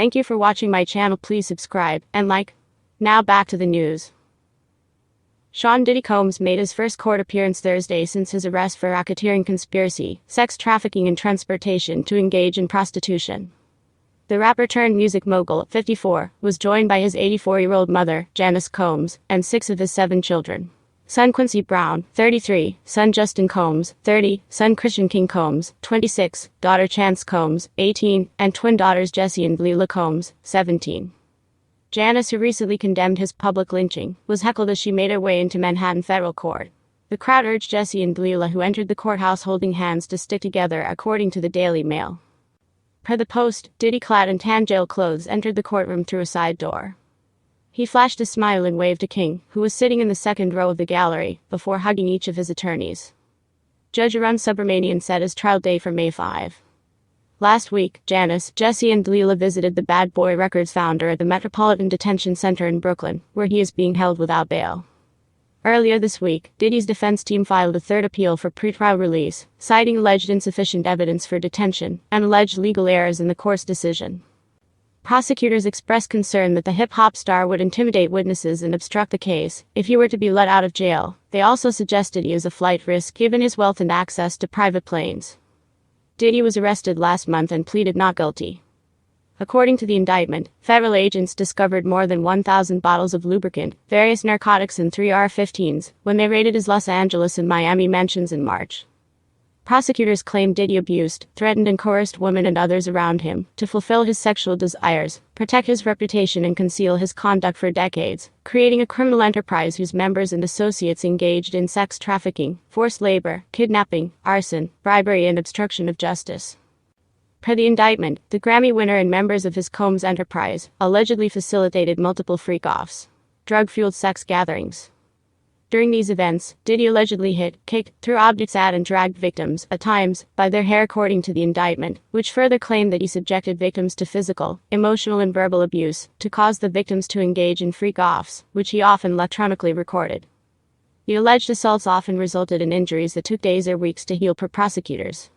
Thank you for watching my channel. Please subscribe and like. Now back to the news. Sean Diddy Combs made his first court appearance Thursday since his arrest for racketeering conspiracy, sex trafficking and transportation to engage in prostitution. The rapper-turned-music mogul, 54, was joined by his 84-year-old mother, Janice Combs, and 6 of his 7 children. Son Quincy Brown, 33, son Justin Combs, 30, son Christian King Combs, 26, daughter Janice Combs, 18, and twin daughters Jessie and D'Lila Combs, 17. Janice, who recently condemned his public lynching, was heckled as she made her way into Manhattan federal court. The crowd urged Jessie and D'Lila, who entered the courthouse holding hands, to stick together, according to the Daily Mail. Per the Post, Diddy, clad in tan jail clothes, entered the courtroom through a side door. He flashed a smile and waved to King, who was sitting in the second row of the gallery, before hugging each of his attorneys. Judge Arun Subramanian set his trial date for May 5. Last week, Janice, Jessie and D'Lila visited the Bad Boy Records founder at the Metropolitan Detention Center in Brooklyn, where he is being held without bail. Earlier this week, Diddy's defense team filed a third appeal for pretrial release, citing alleged insufficient evidence for detention and alleged legal errors in the court's decision. Prosecutors expressed concern that the hip-hop star would intimidate witnesses and obstruct the case if he were to be let out of jail. They also suggested he is a flight risk given his wealth and access to private planes. Diddy was arrested last month and pleaded not guilty. According to the indictment, federal agents discovered more than 1,000 bottles of lubricant, various narcotics and 3 AR-15s when they raided his Los Angeles and Miami mansions in March. Prosecutors claimed Diddy abused, threatened and coerced women and others around him to fulfill his sexual desires, protect his reputation and conceal his conduct for decades, creating a criminal enterprise whose members and associates engaged in sex trafficking, forced labor, kidnapping, arson, bribery and obstruction of justice. Per the indictment, the Grammy winner and members of his Combs enterprise allegedly facilitated multiple freak-offs, drug-fueled sex gatherings. During these events, Diddy allegedly hit, kicked, threw objects at and dragged victims, at times, by their hair, according to the indictment, which further claimed that he subjected victims to physical, emotional and verbal abuse to cause the victims to engage in freak-offs, which he often electronically recorded. The alleged assaults often resulted in injuries that took days or weeks to heal per prosecutors.